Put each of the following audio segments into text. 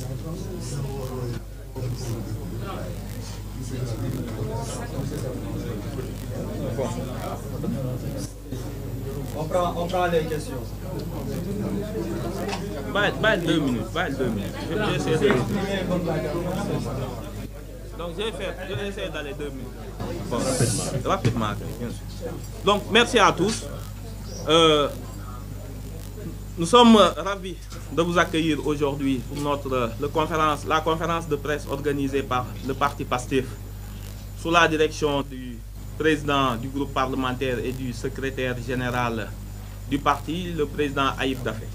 Bon. On prend les questions. Bah, 2 minutes. Donc, je vais essayer d'aller 2 minutes. Bon, rapidement, bien sûr. Donc, merci à tous. Nous sommes ravis de vous accueillir aujourd'hui pour la conférence de presse organisée par le parti PASTEF sous la direction du président du groupe parlementaire et du secrétaire général du parti, le président Ayib Daffé.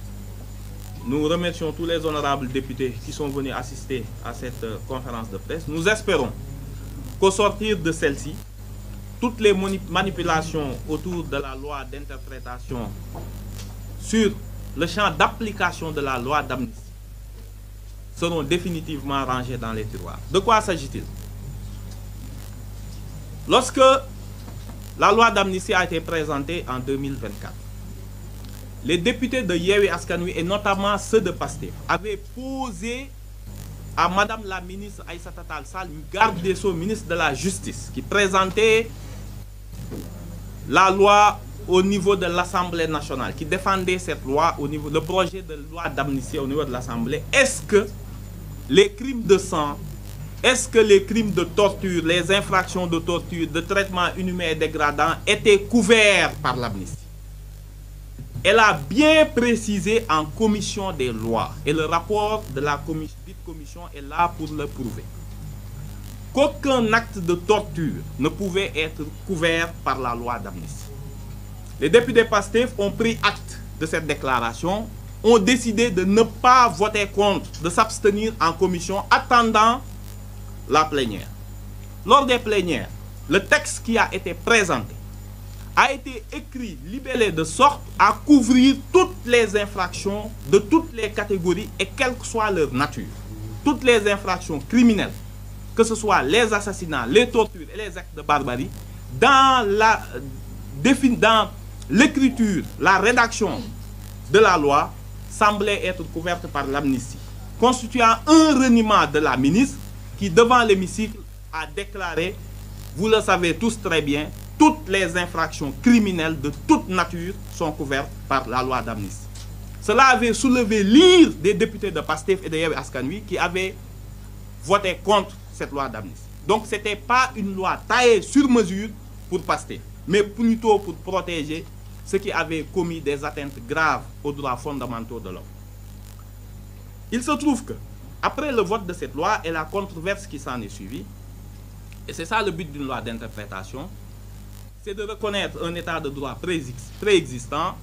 Nous remercions tous les honorables députés qui sont venus assister à cette conférence de presse. Nous espérons qu'au sortir de celle-ci, toutes les manipulations autour de la loi d'interprétation sur le champ d'application de la loi d'amnistie seront définitivement rangées dans les tiroirs. De quoi s'agit-il? Lorsque la loi d'amnistie a été présentée en 2024, les députés de Yewwi Askan Wi et notamment ceux de PASTEF avaient posé à Madame la ministre Aïssata Tall Sall, garde des Sceaux, ministre de la Justice, qui présentait la loi au niveau de l'Assemblée nationale, qui défendait cette loi au niveau, le projet de loi d'amnistie au niveau de l'Assemblée. Est-ce que les crimes de sang, est-ce que les crimes de torture, les infractions de torture, de traitement inhumain et dégradant étaient couverts par l'amnistie? Elle a bien précisé en commission des lois, et le rapport de la dite commission est là pour le prouver, qu'aucun acte de torture ne pouvait être couvert par la loi d'amnistie. Les députés PASTEF ont pris acte de cette déclaration, ont décidé de ne pas voter contre, de s'abstenir en commission, attendant la plénière. Lors des plénières, le texte qui a été présenté a été écrit, libellé de sorte à couvrir toutes les infractions de toutes les catégories et quelle que soit leur nature. Toutes les infractions criminelles, que ce soit les assassinats, les tortures et les actes de barbarie, dans l'écriture, la rédaction de la loi semblait être couverte par l'amnistie, constituant un reniement de la ministre qui, devant l'hémicycle, a déclaré, vous le savez tous très bien, toutes les infractions criminelles de toute nature sont couvertes par la loi d'amnistie. Cela avait soulevé l'ire des députés de PASTEF et de Yewwi Askan Wi qui avaient voté contre cette loi d'amnistie. Donc ce n'était pas une loi taillée sur mesure pour PASTEF, mais plutôt pour protéger ceux qui avaient commis des atteintes graves aux droits fondamentaux de l'homme. Il se trouve que, après le vote de cette loi et la controverse qui s'en est suivie, et c'est ça le but d'une loi d'interprétation, c'est de reconnaître un état de droit préexistant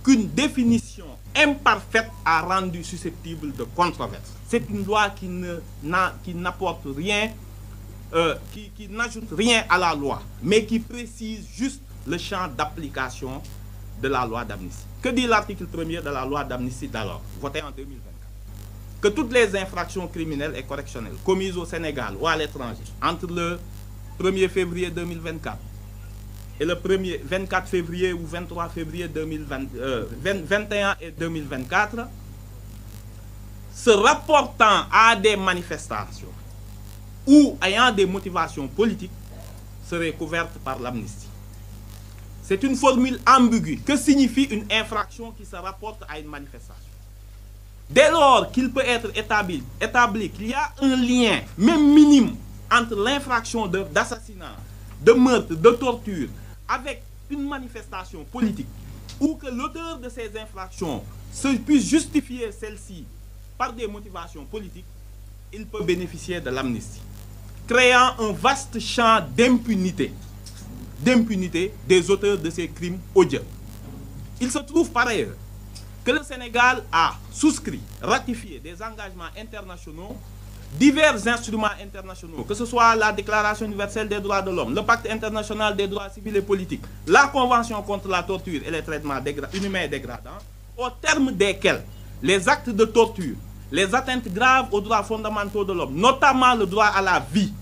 qu'une définition imparfaite a rendu susceptible de controverse. C'est une loi qui n'apporte rien, qui n'ajoute rien à la loi, mais qui précise juste le champ d'application de la loi d'amnistie. Que dit l'article 1er de la loi d'amnistie d'alors, votée en 2024? Que toutes les infractions criminelles et correctionnelles commises au Sénégal ou à l'étranger entre le 1er février 2024 et le 24 février ou 23 février 2021 et 2024, se rapportant à des manifestations ou ayant des motivations politiques, seraient couvertes par l'amnistie. C'est une formule ambiguë. Que signifie une infraction qui se rapporte à une manifestation? Dès lors qu'il peut être établi qu'il y a un lien, même minime, entre l'infraction d'assassinat, de meurtre, de torture, avec une manifestation politique, ou que l'auteur de ces infractions puisse justifier celle-ci par des motivations politiques, il peut bénéficier de l'amnistie, créant un vaste champ d'impunité des auteurs de ces crimes odieux. Il se trouve par ailleurs que le Sénégal a souscrit, ratifié des engagements internationaux, divers instruments internationaux, que ce soit la Déclaration universelle des droits de l'homme, le Pacte international des droits civils et politiques, la Convention contre la torture et les traitements inhumains et dégradants, au terme desquels les actes de torture, les atteintes graves aux droits fondamentaux de l'homme, notamment le droit à la vie,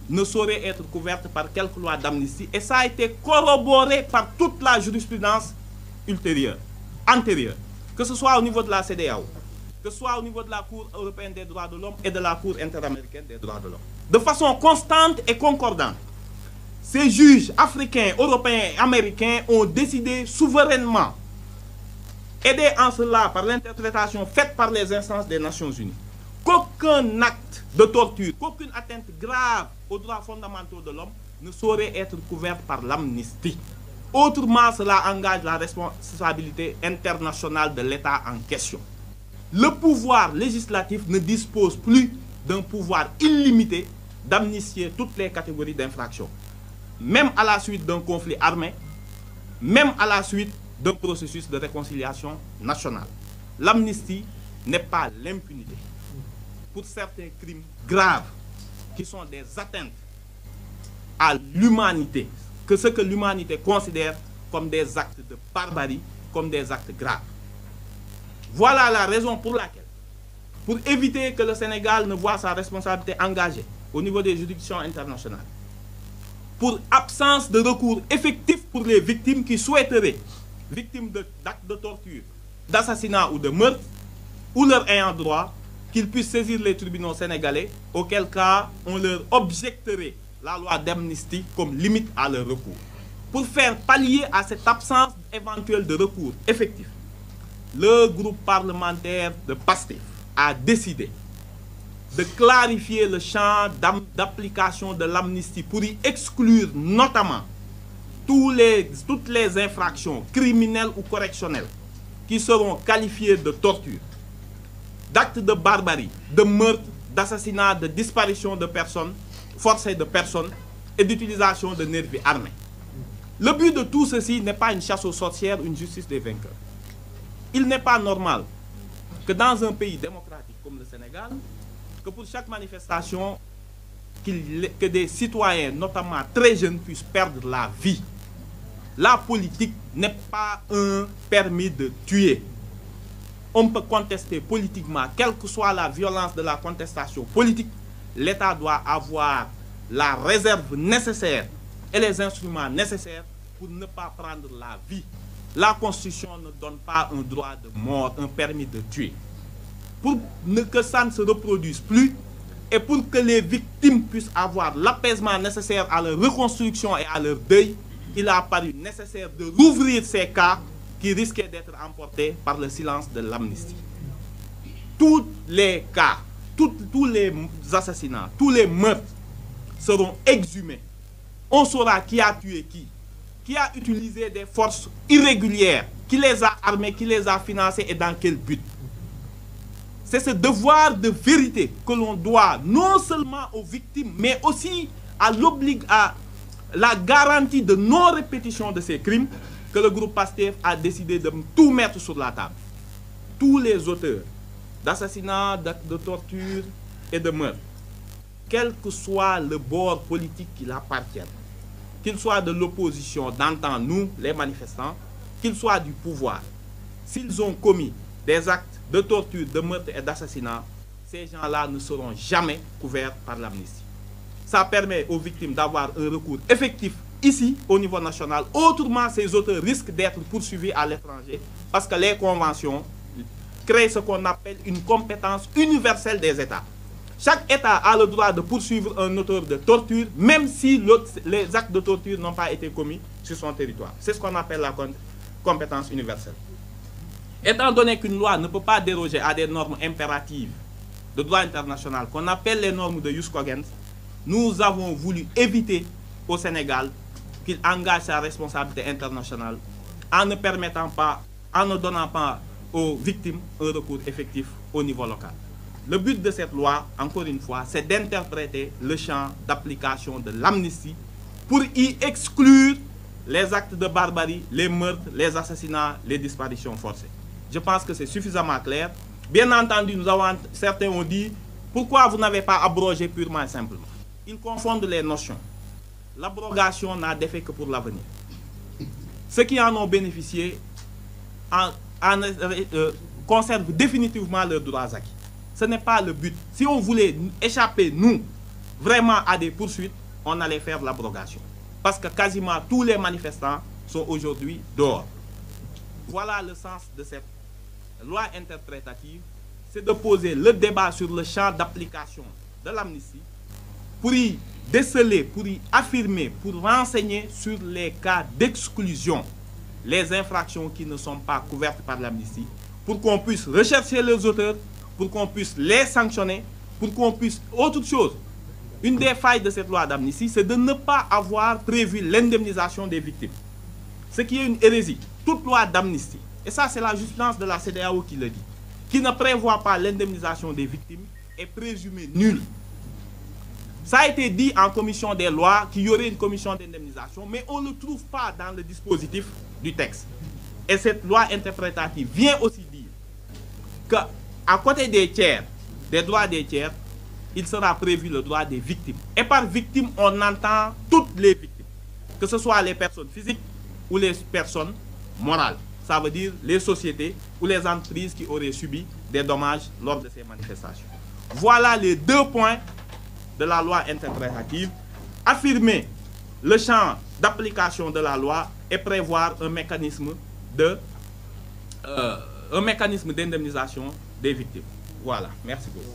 ne sauraient être couvertes par quelque loi d'amnistie. Et ça a été corroboré par toute la jurisprudence antérieure, que ce soit au niveau de la CEDEAO, que ce soit au niveau de la Cour européenne des droits de l'homme et de la Cour interaméricaine des droits de l'homme. De façon constante et concordante, ces juges africains, européens et américains ont décidé souverainement, aidés en cela par l'interprétation faite par les instances des Nations Unies, qu'aucun acte de torture, qu'aucune atteinte grave aux droits fondamentaux de l'homme ne saurait être couvert par l'amnistie. Autrement, cela engage la responsabilité internationale de l'État en question. Le pouvoir législatif ne dispose plus d'un pouvoir illimité d'amnistier toutes les catégories d'infractions, même à la suite d'un conflit armé, même à la suite d'un processus de réconciliation nationale. L'amnistie n'est pas l'impunité pour certains crimes graves qui sont des atteintes à l'humanité, que ce que l'humanité considère comme des actes de barbarie, comme des actes graves. Voilà la raison pour laquelle, pour éviter que le Sénégal ne voit sa responsabilité engagée au niveau des juridictions internationales, pour absence de recours effectif pour les victimes qui souhaiteraient, victimes d'actes de torture, d'assassinat ou de meurtre, ou leur ayant droit, qu'ils puissent saisir les tribunaux sénégalais, auquel cas on leur objecterait la loi d'amnistie comme limite à leur recours. Pour faire pallier à cette absence éventuelle de recours effectif, le groupe parlementaire de PASTEF a décidé de clarifier le champ d'application de l'amnistie pour y exclure notamment toutes les infractions criminelles ou correctionnelles qui seront qualifiées de torture, d'actes de barbarie, de meurtre, d'assassinat, de disparition de personnes, forcée de personnes et d'utilisation de nervis armés. Le but de tout ceci n'est pas une chasse aux sorcières, une justice des vainqueurs. Il n'est pas normal que dans un pays démocratique comme le Sénégal, que pour chaque manifestation, que des citoyens, notamment très jeunes, puissent perdre la vie. La politique n'est pas un permis de tuer. On peut contester politiquement, quelle que soit la violence de la contestation politique, l'État doit avoir la réserve nécessaire et les instruments nécessaires pour ne pas prendre la vie. La Constitution ne donne pas un droit de mort, un permis de tuer. Pour que ça ne se reproduise plus et pour que les victimes puissent avoir l'apaisement nécessaire à leur reconstruction et à leur deuil, il a paru nécessaire de rouvrir ces cas qui risquaient d'être emportés par le silence de l'amnistie. Tous les cas, tous les assassinats, tous les meurtres seront exhumés. On saura qui a tué qui a utilisé des forces irrégulières, qui les a armées, qui les a financées et dans quel but. C'est ce devoir de vérité que l'on doit non seulement aux victimes, mais aussi à la garantie de non-répétition de ces crimes que le groupe PASTEF a décidé de tout mettre sur la table. Tous les auteurs d'assassinats, d'actes de torture et de meurtre, quel que soit le bord politique qui l'appartienne, qu'ils soient de l'opposition, d'antan, nous, les manifestants, qu'ils soient du pouvoir, s'ils ont commis des actes de torture, de meurtre et d'assassinat, ces gens-là ne seront jamais couverts par l'amnistie. Ça permet aux victimes d'avoir un recours effectif ici, au niveau national. Autrement, ces auteurs risquent d'être poursuivis à l'étranger parce que les conventions créent ce qu'on appelle une compétence universelle des États. Chaque État a le droit de poursuivre un auteur de torture, même si les actes de torture n'ont pas été commis sur son territoire. C'est ce qu'on appelle la compétence universelle. Étant donné qu'une loi ne peut pas déroger à des normes impératives de droit international, qu'on appelle les normes de jus cogens, nous avons voulu éviter au Sénégal qu'il engage sa responsabilité internationale en ne permettant pas, en ne donnant pas aux victimes un recours effectif au niveau local. Le but de cette loi, encore une fois, c'est d'interpréter le champ d'application de l'amnistie pour y exclure les actes de barbarie, les meurtres, les assassinats, les disparitions forcées. Je pense que c'est suffisamment clair. Bien entendu, certains ont dit, pourquoi vous n'avez pas abrogé purement et simplement? Ils confondent les notions. L'abrogation n'a d'effet que pour l'avenir. Ceux qui en ont bénéficié conservent définitivement leurs droits acquis. Ce n'est pas le but. Si on voulait échapper, nous, vraiment à des poursuites, on allait faire l'abrogation. Parce que quasiment tous les manifestants sont aujourd'hui dehors. Voilà le sens de cette loi interprétative. c'est de poser le débat sur le champ d'application de l'amnistie pour y déceler, pour y affirmer, pour renseigner sur les cas d'exclusion, les infractions qui ne sont pas couvertes par l'amnistie, pour qu'on puisse rechercher les auteurs, pour qu'on puisse les sanctionner, pour qu'on puisse... Autre chose, une des failles de cette loi d'amnistie, c'est de ne pas avoir prévu l'indemnisation des victimes. Ce qui est une hérésie. Toute loi d'amnistie, et ça c'est la jurisprudence de la CEDEAO qui le dit, qui ne prévoit pas l'indemnisation des victimes est présumée nulle. Ça a été dit en commission des lois qu'il y aurait une commission d'indemnisation, mais on ne le trouve pas dans le dispositif du texte. Et cette loi interprétative vient aussi dire qu'à côté des tiers, des droits des tiers, il sera prévu le droit des victimes. Et par victime, on entend toutes les victimes, que ce soit les personnes physiques ou les personnes morales. Ça veut dire les sociétés ou les entreprises qui auraient subi des dommages lors de ces manifestations. Voilà les deux points de la loi interprétative. Affirmer le champ d'application de la loi et prévoir un mécanisme d'indemnisation des victimes. Voilà, merci beaucoup.